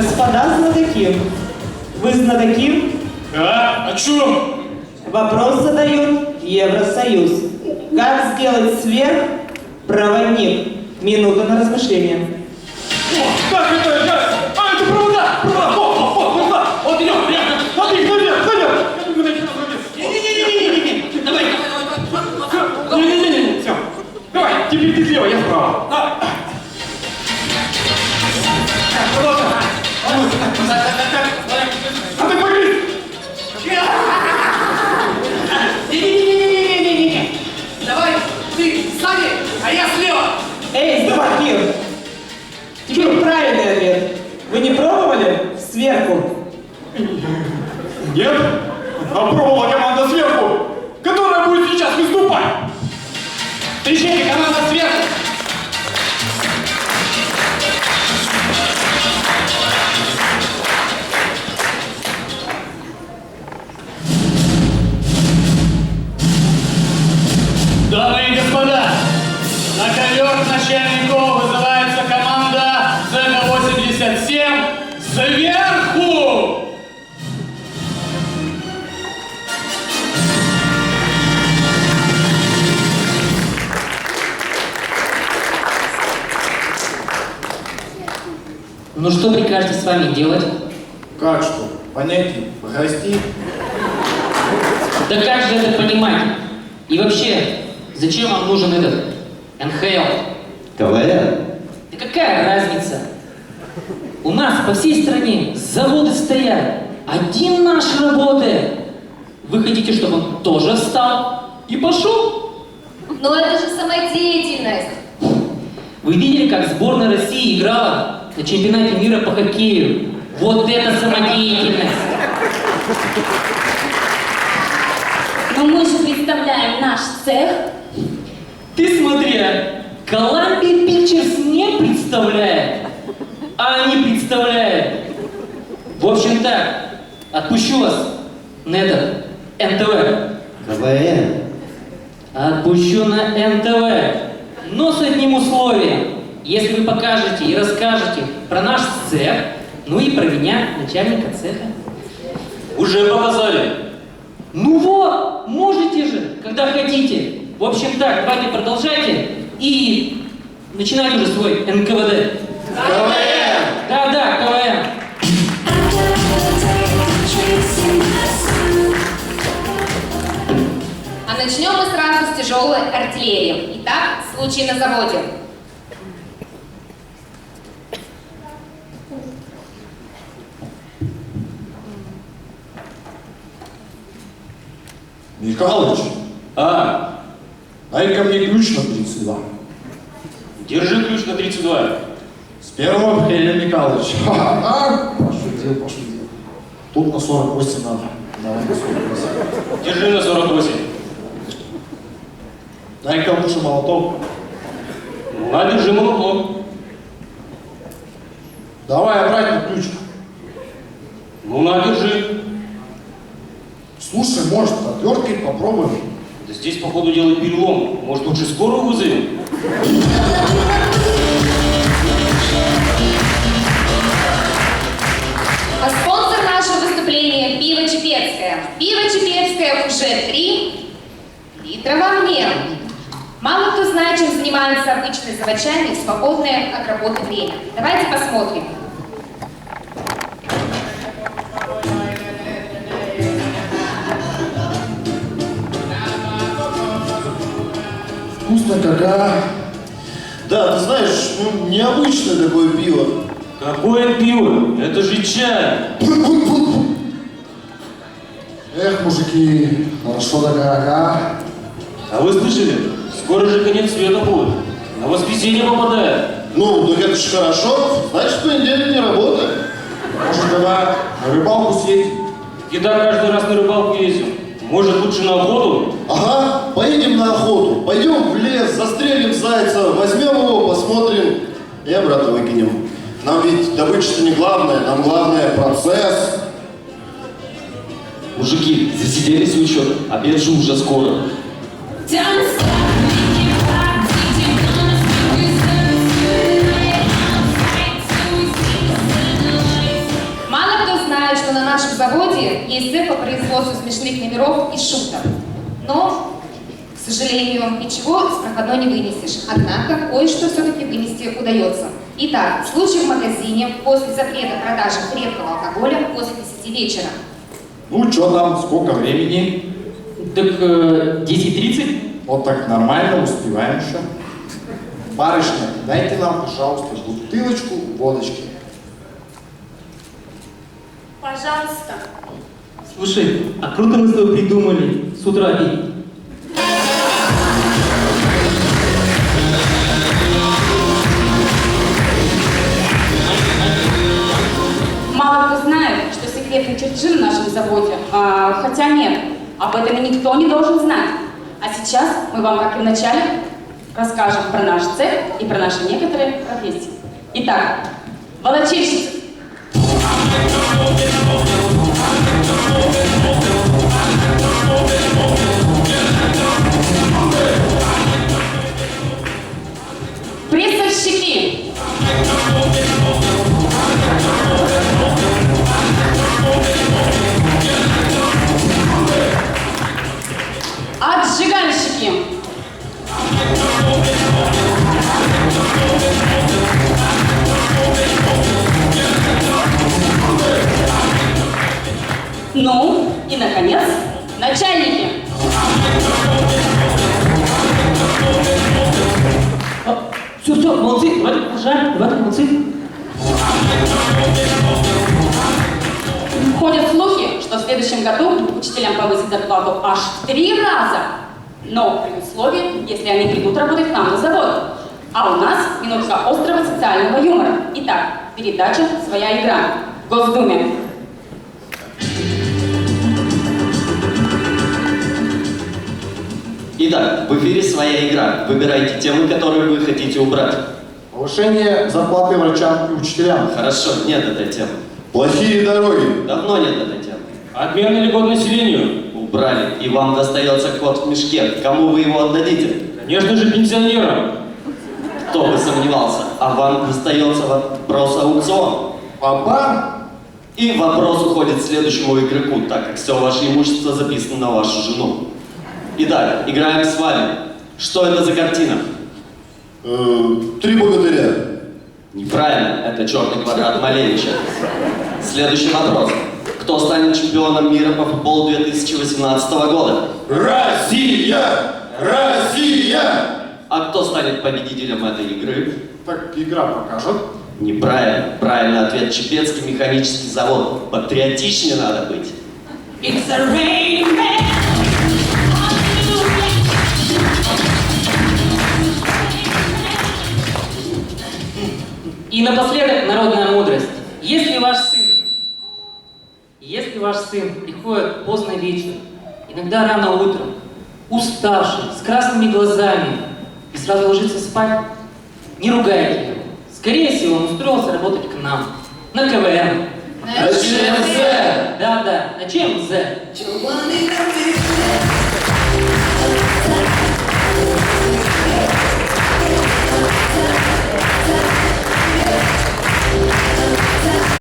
Господа знатоки, вы знатоки? Да, о чем? Вопрос задает Евросоюз. Как сделать сверхпроводник? Минута на размышление. О, как это? А, это провода! Вот идем, смотри, наверх! Не-не-не, давай! Не-не-не, все. Давай, теперь ты слева, я справа. Продолжай. А ты погрыз! Не-не-не-не-не-не-не-не! Давай, ты сзади, а я слева! Эй, знатоки! Теперь правильный ответ. Вы не пробовали сверху? Нет? А пробовала команда сверху, которая будет сейчас выступать. Встречайте, команда сверху! Дамы и господа, на ковер начальников вызывается команда ЗГ-87 сверху! Ну что прикажете с вами делать? Как что? Понятие? Погости? Да как же это понимать? И вообще, зачем вам нужен этот НХЛ? КВН. Да какая разница? У нас по всей стране заводы стоят. Один наш работает. Вы хотите, чтобы он тоже встал и пошел? Но это же самодеятельность. Вы видели, как сборная России играла на чемпионате мира по хоккею? Вот это самодеятельность! Но мы же представляем наш цех. Ты смотри, Columbia Pictures не представляет, а они представляют. В общем так, отпущу вас на этот НТВ. КВН. Отпущу на НТВ, но с одним условием. Если вы покажете и расскажете про наш цех, ну и про меня, начальника цеха. Уже показали. Ну вот, можете же, когда хотите. В общем так, давайте продолжайте и начинайте уже свой НКВД. КВН! Да, КВН. А начнем мы сразу с тяжелой артиллерии. Итак, случай на заводе. Михалыч, А, дай-ка мне ключ на 32. держи ключ на 32. С 1 апреля, Михалыч. Пошутил. Тут на 48 надо. Давай на 48. Держи на 48. Дай-ка лучше молоток. На, держи молоток. Давай обратно ключ. Ну, на, держи. Слушай, может, отверткой попробуем? Да здесь, походу, делать перелом. Может, лучше скорую вызовем? А спонсор нашего выступления – пиво Чепецкое. Пиво Чепецкое уже 3 литра в огне. Мало кто знает, чем занимаются обычные заводчане в свободное от работы время. Давайте посмотрим. Вкусно какая. Да, ты знаешь, ну, необычное такое пиво. Какое пиво? Это же чай. Эх, мужики, хорошо дорога. А вы слышали? Скоро же конец света будет. На воскресенье попадает. Ну, так это же хорошо, значит, в понедельник не работает. Может, давай на рыбалку съездим? Еда каждый раз на рыбалку ездим. Может, лучше на охоту? Ага, поедем на охоту, пойдем в лес, застрелим зайца, возьмем его, посмотрим и обратно выкинем. Нам ведь добыча-то не главное, нам главное процесс. Мужики, засиделись вы что? Обед же уже скоро. есть цех по производству смешных номеров и шуток. Но, к сожалению, ничего с проходной не вынесешь. Однако, кое-что все-таки вынести удается. Итак, случай в магазине после запрета продажи крепкого алкоголя после 10 вечера. Ну, что там, сколько времени? Так 10:30? Вот так нормально, успеваем еще. Барышня, дайте нам, пожалуйста, бутылочку водочки. Пожалуйста. Слушай, а круто мы с тобой придумали с утра пить. Мало кто знает, что секретный чертежи на нашем заводе, хотя нет, об этом и никто не должен знать. А сейчас мы вам, как и в начале, расскажем про наш цех и про наши некоторые профессии. Итак, волочильщица. Прессовщики. Отжигальщики. Ну, и, наконец, начальники. Все, молодцы, давайте пожарим, давайте молодцы. Ходят слухи, что в следующем году учителям повысят зарплату аж в 3 раза. Но при условии, если они придут работать к нам на завод. А у нас минутка острого социального юмора. Итак, передача «Своя игра» в Госдуме. Итак, в эфире «Своя игра». Выбирайте темы, которые вы хотите убрать. Повышение зарплаты врачам и учителям. Хорошо, нет этой темы. Плохие дороги. Давно нет этой темы. Обмен льгот населению. Убрали, и вам достается кот в мешке. Кому вы его отдадите? Конечно же, пенсионерам. Кто бы сомневался, а вам достается вопрос аукцион. Папа? И вопрос уходит следующему игроку, так как все ваше имущество записано на вашу жену. Итак, играем с вами. Что это за картина? 3 богатыря. Неправильно, это черный квадрат Малевича. Следующий вопрос. Кто станет чемпионом мира по футболу 2018 года? Россия! Россия! А кто станет победителем этой игры? Так игра покажет. Неправильно. Правильный ответ — Чепецкий механический завод. Патриотичнее надо быть. It's a rainy man. И напоследок народная мудрость. Если ваш сын приходит поздно вечером, иногда рано утром, уставший, с красными глазами, и сразу ложится спать, не ругайте его. Скорее всего, он устроился работать к нам. На КВН. На ЧМЗ. Да, на ЧМЗ.